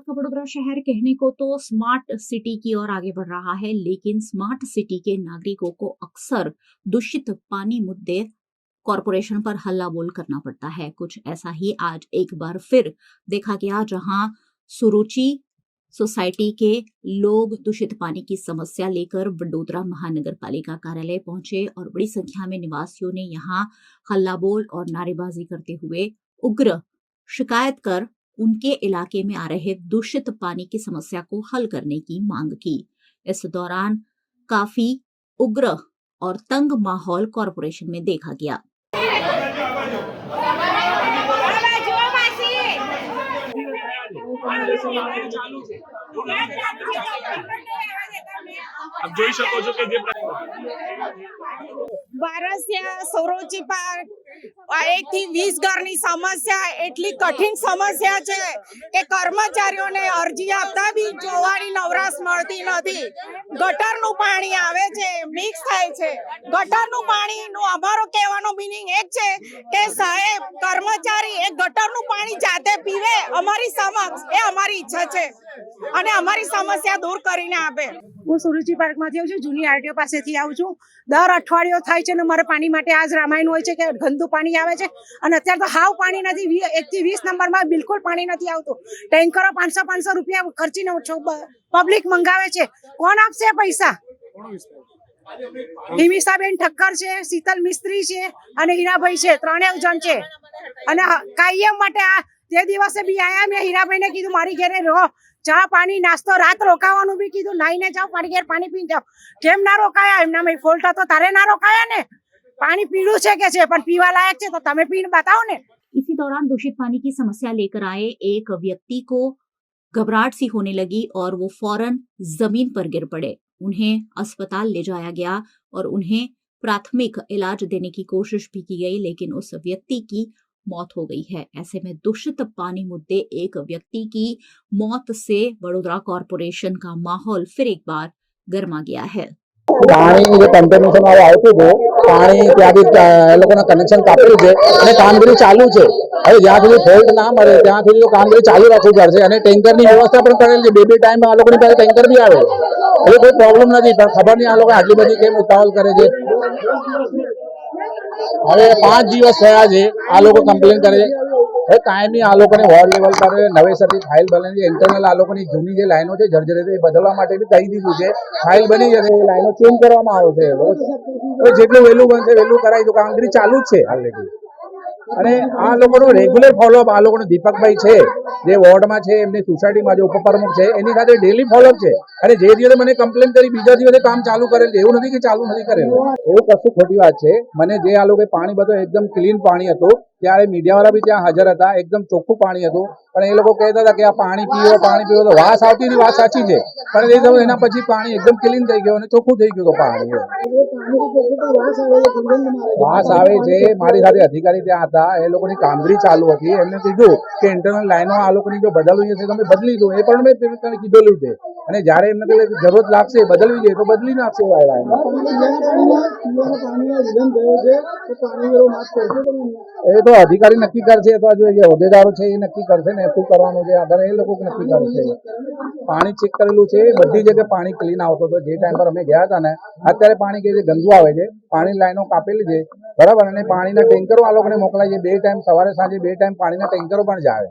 गुजरात का वडोदरा शहर कहने को तो स्मार्ट सिटी की ओर आगे बढ़ रहा है, लेकिन स्मार्ट सिटी के नागरिकों को अक्सर दूषित पानी मुद्दे कॉरपोरेशन पर हल्ला बोल करना पड़ता है। कुछ ऐसा ही आज एक बार फिर देखा गया, जहां सुरुचि सोसाइटी के लोग दूषित पानी की समस्या लेकर वडोदरा महानगर पालिका कार्यालय पहुंचे और बड़ी संख्या में निवासियों ने यहां हल्ला बोल और नारेबाजी करते हुए उग्र शिकायत कर उनके इलाके में आ रहे दूषित पानी की समस्या को हल करने की मांग की। इस दौरान काफी उग्र और तंग माहौल कॉरपोरेशन में देखा गया। આપ જોઈ શકો છો કે જે વારસિયા સૌરોચી પાર્ક 1 થી 20 ઘરની સમસ્યા એટલી કઠિન સમસ્યા છે કે કર્મચારીઓને અરજી આપતા બી જોવાની નવરાશ મળતી નથી। ગટરનું પાણી આવે છે, મિક્સ થાય છે। ગટરનું પાણીનું અમારો કહેવાનો મીનિંગ એક છે કે સાહેબ કર્મચારી એ ગટરનું પાણી જાતે પીવે અમારી સમક્ષ, એ અમારી ઈચ્છા છે અને અમારી સમસ્યા દૂર કરીને આપે। હું સુરુચિ પાર્કમાંથી આવું છું, જૂની આરટીઓ પાસેથી આવું છું। દર અઠવાડિયો થાય છે ને મારે પાણી માટે આજ રામાયણ હોય છે કે ગંદુ પાણી આવે છે અને અત્યારે તો હાવ પાણી નથી। 1 થી 20 નંબરમાં બિલકુલ પાણી નથી આવતું। ટેન્કરો 500 રૂપિયા ખર્ચીને પબ્લિક મંગાવે છે। કોણ આપશે પૈસા? હિમિસાબેન ઠક્કર છે, શીતલ મિસ્ત્રી છે અને હીરાભાઈ છે, ત્રણેય જણ છે અને કાયમ માટે આ તે દિવસે બી આયા। મેં હીરાભાઈને કીધું મારી ઘરે રહો, ચા પાણી નાસ્તો રાત રોકાવાનું બી કીધું, નાઈને જાઓ મારી ઘેર પાણી પીને જાઓ। કેમ ના રોકાયા? એમનામાં ફોલ્ટ હતો તારે ना रोकाया ने। पानी पीड़ू छे के छे पण पीवा लायक छे तो तमे पीने बताओ ने। इसी दौरान दूषित पानी की समस्या लेकर आए एक व्यक्ति को घबराहट सी होने लगी और वो फौरन जमीन पर गिर पड़े। उन्हें अस्पताल ले जाया गया और उन्हें प्राथमिक इलाज देने की कोशिश भी की गई, लेकिन उस व्यक्ति की मौत हो गई है। ऐसे में दूषित पानी मुद्दे एक व्यक्ति की मौत से वडोदरा कॉरपोरेशन का माहौल फिर एक बार गर्मा गया है। पानी जो कंटेनर वाળું આવતું હતું, પાણી ત્યાંથી એ લોકોના કનેક્શન કાપેલું છે અને કામગીરી ચાલુ છે। હવે જ્યાં સુધી ફોલ્ટ ના મળે ત્યાં સુધી કામગીરી ચાલુ રાખવી પડશે અને ટેન્કરની વ્યવસ્થા પણ કરેલ છે। બે ટાઈમ આ લોકોની પાસે ટેન્કર બી આવે, એટલે કોઈ પ્રોબ્લેમ નથી। પણ ખબર નહીં આ લોકો આટલી બધી કેમ ઉતાવળ કરે છે। હવે 5 દિવસ થયા છે આ લોકો કમ્પ્લેન કરે છે। હવે કાયમી આ લોકોને વોર્ડ લેવલ પર નવેસરથી ફાઇલ બને છે। ઇન્ટરનલ આ લોકોની જૂની જે લાઈનો છે જર્જરિત એ બદલવા માટે બી કહી દીધું છે। ફાઇલ બની જશે, એ લાઈનો ચેન્જ કરવામાં આવશે। હવે જેટલું વહેલું બનશે વહેલું કરાવી દો, કામગીરી ચાલુ જ છે ઓલરેડી। અને આ લોકોનો રેગ્યુલર ફોલોઅપ આ લોકોનો દીપકભાઈ છે જે વોર્ડમાં છે, એમની સોસાયટીમાં જે ઉપપ્રમુખ છે એની સાથે ડેલી ફોલોઅપ છે। અને જે દિવસે મને કમ્પ્લેન કરી બીજા દિવસે કામ ચાલુ કરેલ છે, એવું નથી કે ચાલુ નથી કરેલું। એવું કશું ખોટી વાત છે। મને જે આ લોકોએ પાણી બધું એકદમ ક્લીન પાણી હતું, ત્યારે મીડિયાવાળા બી ત્યાં હાજર હતા, એકદમ ચોખ્ખું પાણી હતું। પણ એ લોકો કહેતા હતા કે આ પાણી પીવો તો વાસ આવતી હતી, વાત સાચી છે। પણ એ સમય એના પછી પાણી એકદમ ક્લીન થઈ ગયું અને ચોખ્ખું થઈ ગયું પાણી। વાસ આવે છે। મારી સાથે અધિકારી ત્યાં હતા, એ લોકોની કામગીરી ચાલુ હતી। એમને કીધું કે ઇન્ટરનલ લાઈનો આ લોકોની જો બદલવી છે તમે બદલી દો, એ પણ મેં તને કીધેલું છે। અને જ્યારે એમને જરૂરત લાગશે બદલવી છે તો બદલી નાખશે લાઈનો। એ તો અધિકારી નક્કી કરશે, તો જો જે હોદ્દેદારો છે એ નક્કી કરશે ને શું કરવાનું છે, આગળ એ લોકો નક્કી કરશે। પાણી ચેક કરેલું છે, બધી જગ્યાએ પાણી ક્લીન આવતો હતો જે ટાઈમ પર અમે ગયા હતા ને। અત્યારે પાણી કે જે ગંદુ આવે છે, પાણી લાઈનો કાપેલી છે બરાબર, અને પાણીના ટેન્કરો આ લોકોને મોકલાય છે। 2 ટાઈમ સવારે સાંજે 2 ટાઈમ પાણીના ટેન્કરો પણ જાય।